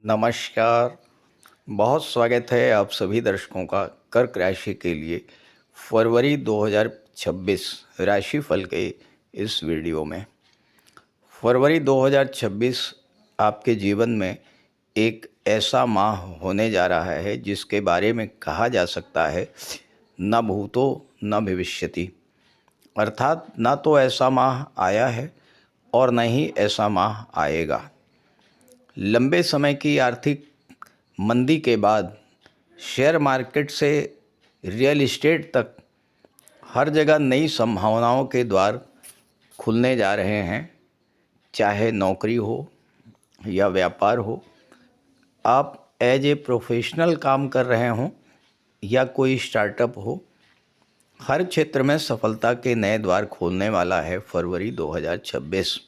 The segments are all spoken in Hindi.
नमस्कार। बहुत स्वागत है आप सभी दर्शकों का कर्क राशि के लिए फरवरी 2026 राशिफल के इस वीडियो में। फरवरी 2026 आपके जीवन में एक ऐसा माह होने जा रहा है जिसके बारे में कहा जा सकता है न भूतो न भविष्यति, अर्थात ना तो ऐसा माह आया है और न ही ऐसा माह आएगा। लंबे समय की आर्थिक मंदी के बाद शेयर मार्केट से रियल इस्टेट तक हर जगह नई संभावनाओं के द्वार खुलने जा रहे हैं। चाहे नौकरी हो या व्यापार हो, आप एज ए प्रोफेशनल काम कर रहे हों या कोई स्टार्टअप हो, हर क्षेत्र में सफलता के नए द्वार खोलने वाला है फरवरी 2026।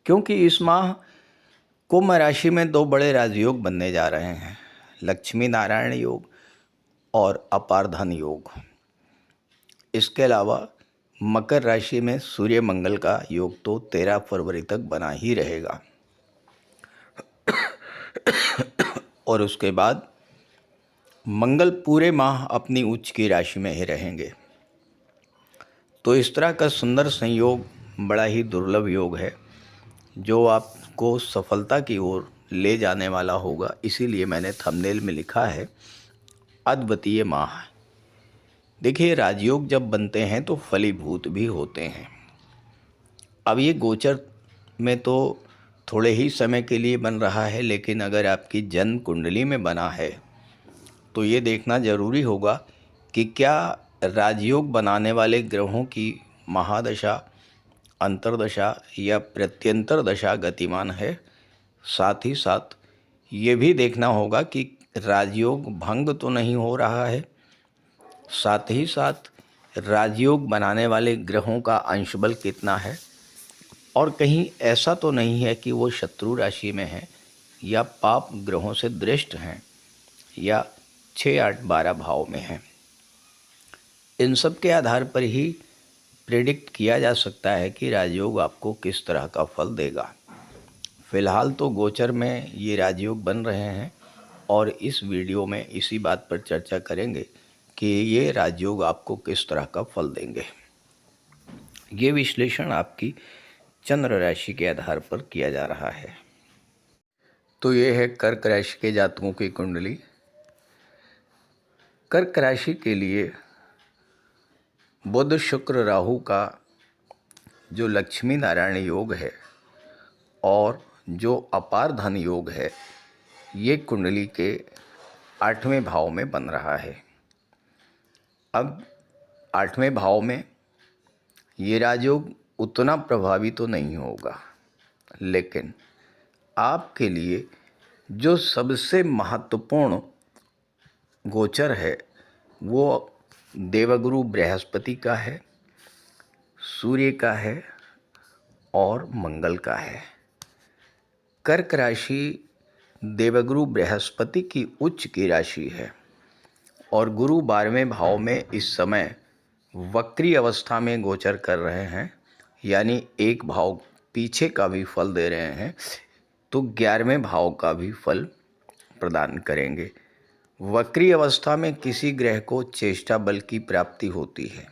क्योंकि इस माह कुंभ राशि में दो बड़े राजयोग बनने जा रहे हैं, लक्ष्मी नारायण योग और अपार धन योग। इसके अलावा मकर राशि में सूर्य मंगल का योग तो 13 फरवरी तक बना ही रहेगा और उसके बाद मंगल पूरे माह अपनी उच्च की राशि में ही रहेंगे। तो इस तरह का सुंदर संयोग बड़ा ही दुर्लभ योग है जो आपको सफलता की ओर ले जाने वाला होगा। इसीलिए मैंने थंबनेल में लिखा है अद्वितीय माह। देखिए, राजयोग जब बनते हैं तो फलीभूत भी होते हैं। अब ये गोचर में तो थोड़े ही समय के लिए बन रहा है, लेकिन अगर आपकी जन्म कुंडली में बना है तो ये देखना ज़रूरी होगा कि क्या राजयोग बनाने वाले ग्रहों की महादशा, अंतर्दशा या प्रत्यंतर दशा गतिमान है। साथ ही साथ ये भी देखना होगा कि राजयोग भंग तो नहीं हो रहा है। साथ ही साथ राजयोग बनाने वाले ग्रहों का अंश बल कितना है और कहीं ऐसा तो नहीं है कि वो शत्रु राशि में है या पाप ग्रहों से दृष्ट हैं या 6, 8, 12 भाव में हैं। इन सब के आधार पर ही प्रेडिक्ट किया जा सकता है कि राजयोग आपको किस तरह का फल देगा। फिलहाल तो गोचर में ये राजयोग बन रहे हैं और इस वीडियो में इसी बात पर चर्चा करेंगे कि ये राजयोग आपको किस तरह का फल देंगे। ये विश्लेषण आपकी चंद्र राशि के आधार पर किया जा रहा है। तो ये है कर्क राशि के जातकों की कुंडली। कर्क राशि के लिए बुध शुक्र राहु का जो लक्ष्मी नारायण योग है और जो अपार धन योग है, ये कुंडली के 8वें भाव में बन रहा है। अब 8वें भाव में ये राजयोग उतना प्रभावी तो नहीं होगा, लेकिन आपके लिए जो सबसे महत्वपूर्ण गोचर है वो देवगुरु बृहस्पति का है, सूर्य का है और मंगल का है। कर्क राशि देवगुरु बृहस्पति की उच्च की राशि है और गुरु 12वें भाव में इस समय वक्री अवस्था में गोचर कर रहे हैं, यानी एक भाव पीछे का भी फल दे रहे हैं तो 11वें भाव का भी फल प्रदान करेंगे। वक्री अवस्था में किसी ग्रह को चेष्टा बल की प्राप्ति होती है,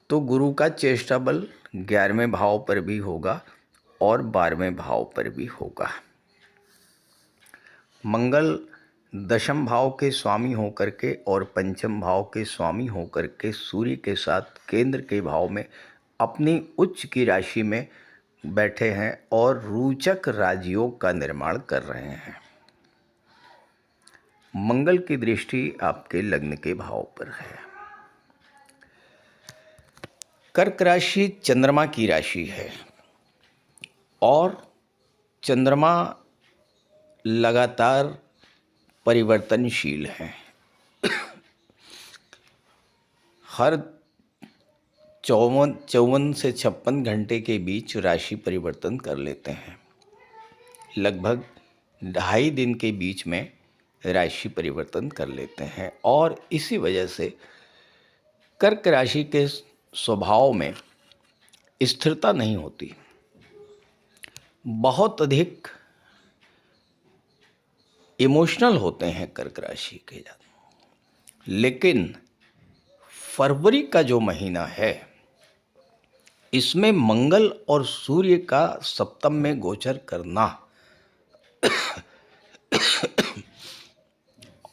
तो गुरु का चेष्टा बल 11वें भाव पर भी होगा और 12वें भाव पर भी होगा। मंगल दशम भाव के स्वामी होकर के और पंचम भाव के स्वामी होकर के सूर्य के साथ केंद्र के भाव में अपनी उच्च की राशि में बैठे हैं और रोचक राजयोग का निर्माण कर रहे हैं। मंगल की दृष्टि आपके लग्न के भाव पर है। कर्क राशि चंद्रमा की राशि है और चंद्रमा लगातार परिवर्तनशील हैं। हर 54 से 56 घंटे के बीच राशि परिवर्तन कर लेते हैं। लगभग 2.5 दिन के बीच में राशि परिवर्तन कर लेते हैं और इसी वजह से कर्क राशि के स्वभाव में स्थिरता नहीं होती। बहुत अधिक इमोशनल होते हैं कर्क राशि के जातक। लेकिन फरवरी का जो महीना है, इसमें मंगल और सूर्य का सप्तम में गोचर करना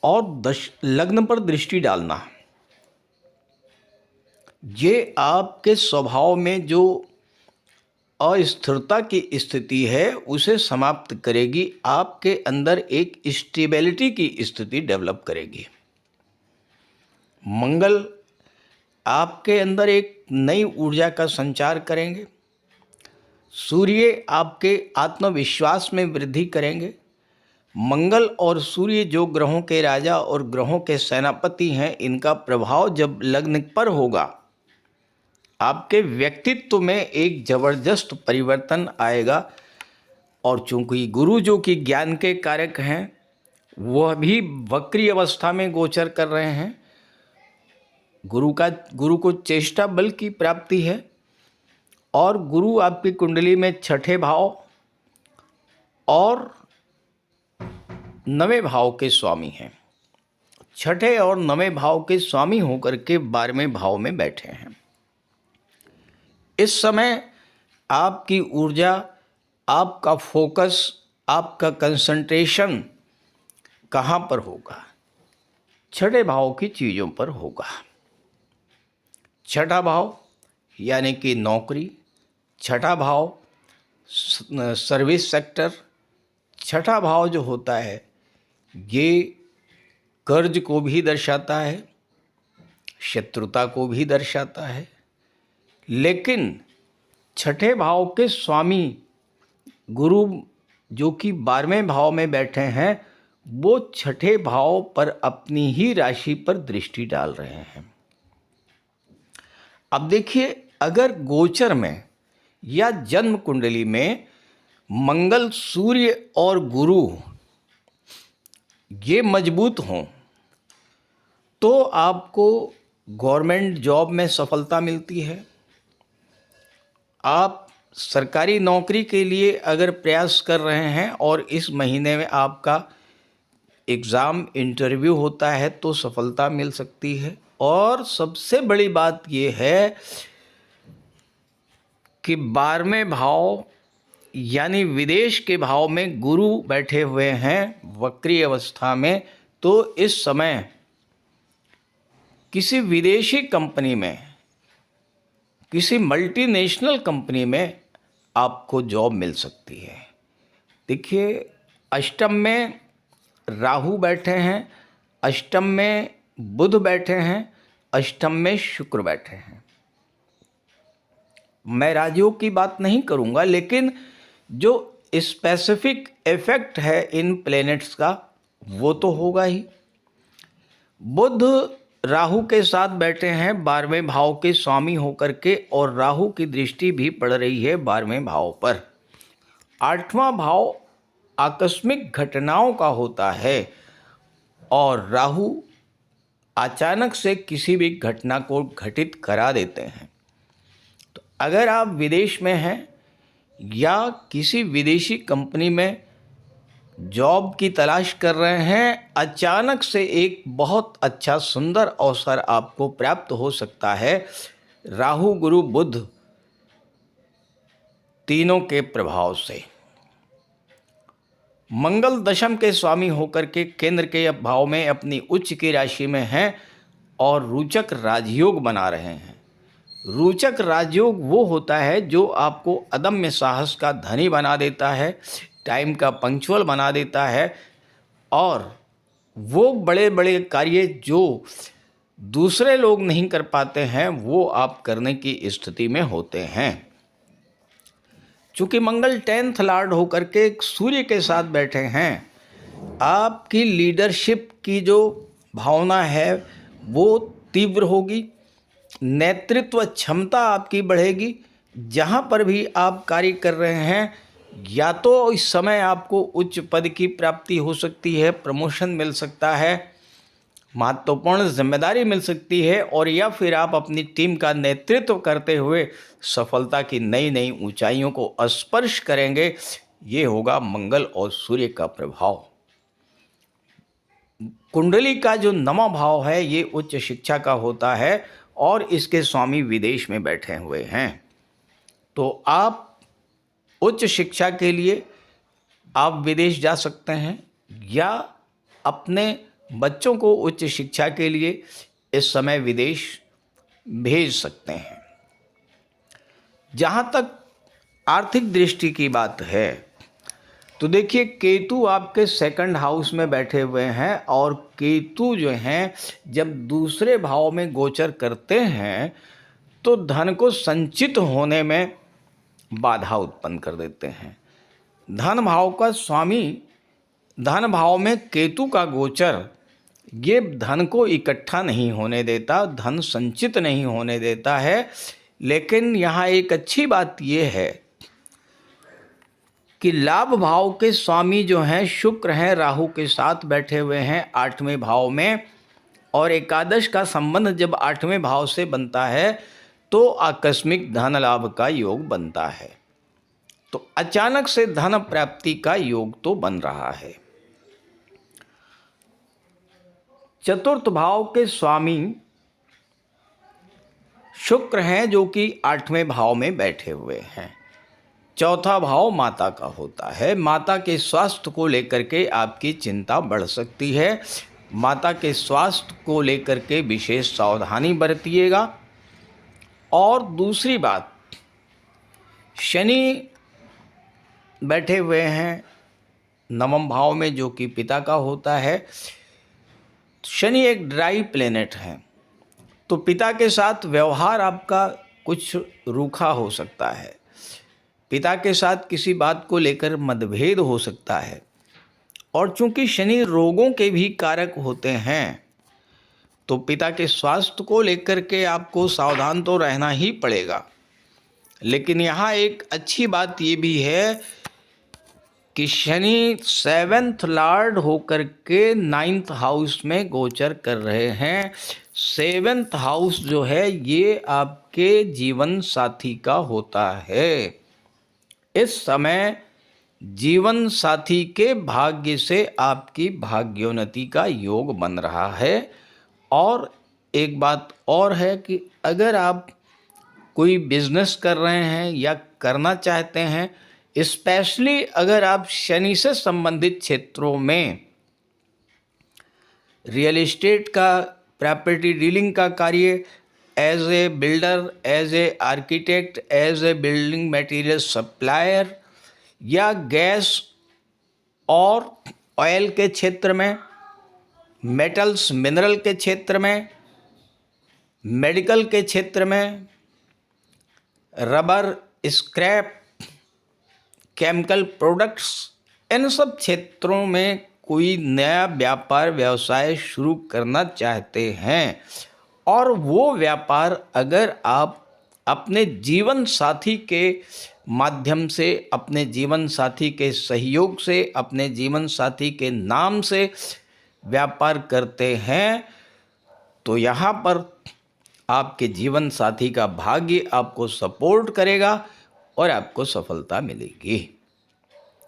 और लग्न पर दृष्टि डालना, ये आपके स्वभाव में जो अस्थिरता की स्थिति है उसे समाप्त करेगी। आपके अंदर एक स्टेबिलिटी की स्थिति डेवलप करेगी। मंगल आपके अंदर एक नई ऊर्जा का संचार करेंगे। सूर्य आपके आत्मविश्वास में वृद्धि करेंगे। मंगल और सूर्य जो ग्रहों के राजा और ग्रहों के सेनापति हैं, इनका प्रभाव जब लग्न पर होगा, आपके व्यक्तित्व में एक जबरदस्त परिवर्तन आएगा। और चूंकि गुरु जो कि ज्ञान के कारक हैं, वह भी वक्री अवस्था में गोचर कर रहे हैं। गुरु को चेष्टा बल की प्राप्ति है और गुरु आपकी कुंडली में छठे भाव और नवें भाव के स्वामी हैं। छठे और नवें भाव के स्वामी होकर के 12वें भाव में बैठे हैं। इस समय आपकी ऊर्जा, आपका फोकस, आपका कंसंट्रेशन कहाँ पर होगा? छठे भाव की चीज़ों पर होगा। छठा भाव यानी कि नौकरी, छठा भाव सर्विस सेक्टर, छठा भाव जो होता है ये कर्ज को भी दर्शाता है, शत्रुता को भी दर्शाता है। लेकिन छठे भाव के स्वामी गुरु जो कि 12वें भाव में बैठे हैं, वो छठे भाव पर अपनी ही राशि पर दृष्टि डाल रहे हैं। अब देखिए, अगर गोचर में या जन्म कुंडली में मंगल, सूर्य और गुरु ये मजबूत हों तो आपको गवर्नमेंट जॉब में सफलता मिलती है। आप सरकारी नौकरी के लिए अगर प्रयास कर रहे हैं और इस महीने में आपका एग्ज़ाम इंटरव्यू होता है तो सफलता मिल सकती है। और सबसे बड़ी बात यह है कि 12वें भाव यानी विदेश के भाव में गुरु बैठे हुए हैं वक्री अवस्था में, तो इस समय किसी विदेशी कंपनी में, किसी मल्टीनेशनल कंपनी में आपको जॉब मिल सकती है। देखिए, अष्टम में राहु बैठे हैं, अष्टम में बुध बैठे हैं, अष्टम में शुक्र बैठे हैं। मैं राजयोग की बात नहीं करूंगा, लेकिन जो स्पेसिफिक इफेक्ट है इन प्लैनेट्स का वो तो होगा ही। बुध राहु के साथ बैठे हैं 12वें भाव के स्वामी होकर के, और राहु की दृष्टि भी पड़ रही है 12वें भाव पर। 8वां भाव आकस्मिक घटनाओं का होता है और राहु अचानक से किसी भी घटना को घटित करा देते हैं। तो अगर आप विदेश में हैं या किसी विदेशी कंपनी में जॉब की तलाश कर रहे हैं, अचानक से एक बहुत अच्छा सुंदर अवसर आपको प्राप्त हो सकता है। राहु, गुरु, बुध तीनों के प्रभाव से। मंगल दशम के स्वामी होकर के केंद्र के भाव में अपनी उच्च की राशि में हैं और रोचक राजयोग बना रहे हैं। रोचक राजयोग वो होता है जो आपको अदम्य साहस का धनी बना देता है, टाइम का पंक्चुअल बना देता है, और वो बड़े बड़े कार्य जो दूसरे लोग नहीं कर पाते हैं वो आप करने की स्थिति में होते हैं। चूँकि मंगल 10th लॉर्ड होकर के सूर्य के साथ बैठे हैं, आपकी लीडरशिप की जो भावना है वो तीव्र होगी, नेतृत्व क्षमता आपकी बढ़ेगी। जहाँ पर भी आप कार्य कर रहे हैं, या तो इस समय आपको उच्च पद की प्राप्ति हो सकती है, प्रमोशन मिल सकता है, महत्वपूर्ण जिम्मेदारी मिल सकती है, और या फिर आप अपनी टीम का नेतृत्व करते हुए सफलता की नई नई ऊंचाइयों को स्पर्श करेंगे। ये होगा मंगल और सूर्य का प्रभाव। कुंडली का जो नवा भाव है ये उच्च शिक्षा का होता है और इसके स्वामी विदेश में बैठे हुए हैं। तो आप उच्च शिक्षा के लिए आप विदेश जा सकते हैं या अपने बच्चों को उच्च शिक्षा के लिए इस समय विदेश भेज सकते हैं। जहाँ तक आर्थिक दृष्टि की बात है तो देखिए, केतु आपके सेकंड हाउस में बैठे हुए हैं और केतु जो हैं जब दूसरे भाव में गोचर करते हैं तो धन को संचित होने में बाधा उत्पन्न कर देते हैं। धन भाव का स्वामी, धन भाव में केतु का गोचर ये धन को इकट्ठा नहीं होने देता, धन संचित नहीं होने देता है। लेकिन यहाँ एक अच्छी बात ये है कि लाभ भाव के स्वामी जो हैं शुक्र हैं, राहु के साथ बैठे हुए हैं 8वें भाव में, और एकादश का संबंध जब 8वें भाव से बनता है तो आकस्मिक धन लाभ का योग बनता है। तो अचानक से धन प्राप्ति का योग तो बन रहा है। चतुर्थ भाव के स्वामी शुक्र हैं जो कि 8वें भाव में बैठे हुए हैं। चौथा भाव माता का होता है। माता के स्वास्थ्य को लेकर के आपकी चिंता बढ़ सकती है। माता के स्वास्थ्य को लेकर के विशेष सावधानी बरतिएगा। और दूसरी बात, शनि बैठे हुए हैं नवम भाव में जो कि पिता का होता है। शनि एक ड्राई प्लेनेट है, तो पिता के साथ व्यवहार आपका कुछ रूखा हो सकता है। पिता के साथ किसी बात को लेकर मतभेद हो सकता है। और चूंकि शनि रोगों के भी कारक होते हैं तो पिता के स्वास्थ्य को लेकर के आपको सावधान तो रहना ही पड़ेगा। लेकिन यहाँ एक अच्छी बात ये भी है कि शनि 7th लॉर्ड होकर के 9th हाउस में गोचर कर रहे हैं। 7th हाउस जो है ये आपके जीवन साथी का होता है। इस समय जीवन साथी के भाग्य से आपकी भाग्योन्नति का योग बन रहा है। और एक बात और है कि अगर आप कोई बिजनेस कर रहे हैं या करना चाहते हैं, स्पेशली अगर आप शनि से संबंधित क्षेत्रों में रियल एस्टेट का, प्रॉपर्टी डीलिंग का कार्य, as a builder, as a architect, as a building material supplier, या गैस और ऑयल के क्षेत्र में, मेटल्स मिनरल के क्षेत्र में, मेडिकल के क्षेत्र में, रबर, स्क्रैप, केमिकल प्रोडक्ट्स, इन सब क्षेत्रों में कोई नया व्यापार व्यवसाय शुरू करना चाहते हैं और वो व्यापार अगर आप अपने जीवन साथी के माध्यम से, अपने जीवन साथी के सहयोग से, अपने जीवन साथी के नाम से व्यापार करते हैं तो यहाँ पर आपके जीवन साथी का भाग्य आपको सपोर्ट करेगा और आपको सफलता मिलेगी।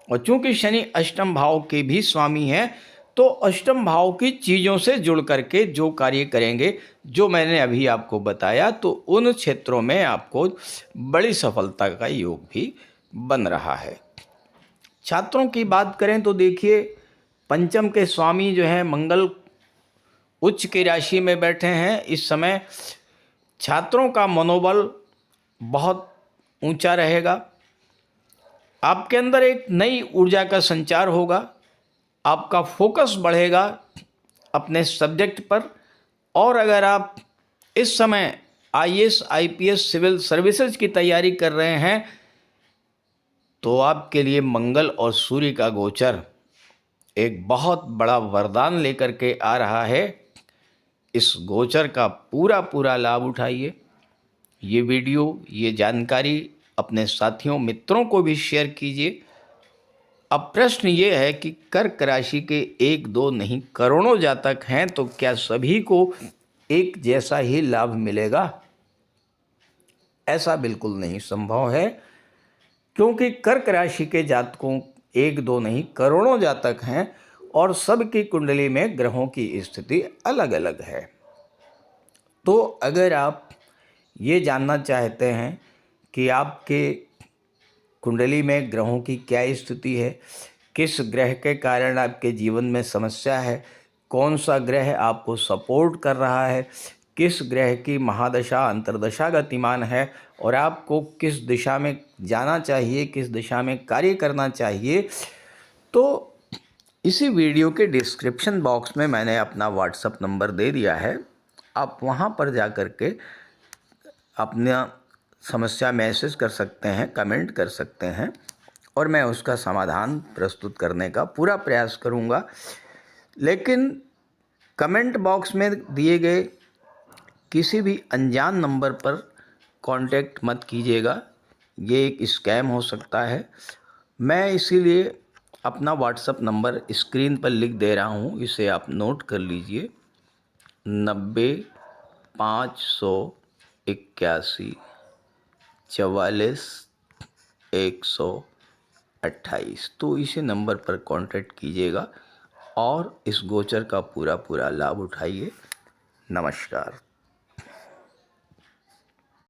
और चूंकि शनि अष्टम भाव के भी स्वामी हैं तो अष्टम भाव की चीज़ों से जुड़ करके जो कार्य करेंगे, जो मैंने अभी आपको बताया, तो उन क्षेत्रों में आपको बड़ी सफलता का योग भी बन रहा है। छात्रों की बात करें तो देखिए, पंचम के स्वामी जो हैं मंगल उच्च की राशि में बैठे हैं। इस समय छात्रों का मनोबल बहुत ऊंचा रहेगा। आपके अंदर एक नई ऊर्जा का संचार होगा। आपका फोकस बढ़ेगा अपने सब्जेक्ट पर। और अगर आप इस समय IAS, IPS, सिविल सर्विसेज की तैयारी कर रहे हैं तो आपके लिए मंगल और सूर्य का गोचर एक बहुत बड़ा वरदान लेकर के आ रहा है। इस गोचर का पूरा लाभ उठाइए। ये वीडियो, ये जानकारी अपने साथियों, मित्रों को भी शेयर कीजिए। अब प्रश्न ये है कि कर्क राशि के 1-2 नहीं करोड़ों जातक हैं तो क्या सभी को एक जैसा ही लाभ मिलेगा? ऐसा बिल्कुल नहीं संभव है। क्योंकि कर्क राशि के जातकों एक दो नहीं करोड़ों जातक हैं और सबकी कुंडली में ग्रहों की स्थिति अलग अलग है। तो अगर आप ये जानना चाहते हैं कि आपके कुंडली में ग्रहों की क्या स्थिति है, किस ग्रह के कारण आपके जीवन में समस्या है, कौन सा ग्रह आपको सपोर्ट कर रहा है, किस ग्रह की महादशा अंतर्दशा गतिमान है और आपको किस दिशा में जाना चाहिए, किस दिशा में कार्य करना चाहिए, तो इसी वीडियो के डिस्क्रिप्शन बॉक्स में मैंने अपना व्हाट्सएप नंबर दे दिया है। आप वहाँ पर जा कर के अपना समस्या मैसेज कर सकते हैं, कमेंट कर सकते हैं और मैं उसका समाधान प्रस्तुत करने का पूरा प्रयास करूँगा। लेकिन कमेंट बॉक्स में दिए गए किसी भी अनजान नंबर पर कांटेक्ट मत कीजिएगा, ये एक स्कैम हो सकता है। मैं इसीलिए अपना व्हाट्सएप नंबर स्क्रीन पर लिख दे रहा हूँ, इसे आप नोट कर लीजिए 90 581 128। तो इसी नंबर पर कांटेक्ट कीजिएगा और इस गोचर का पूरा लाभ उठाइए। नमस्कार।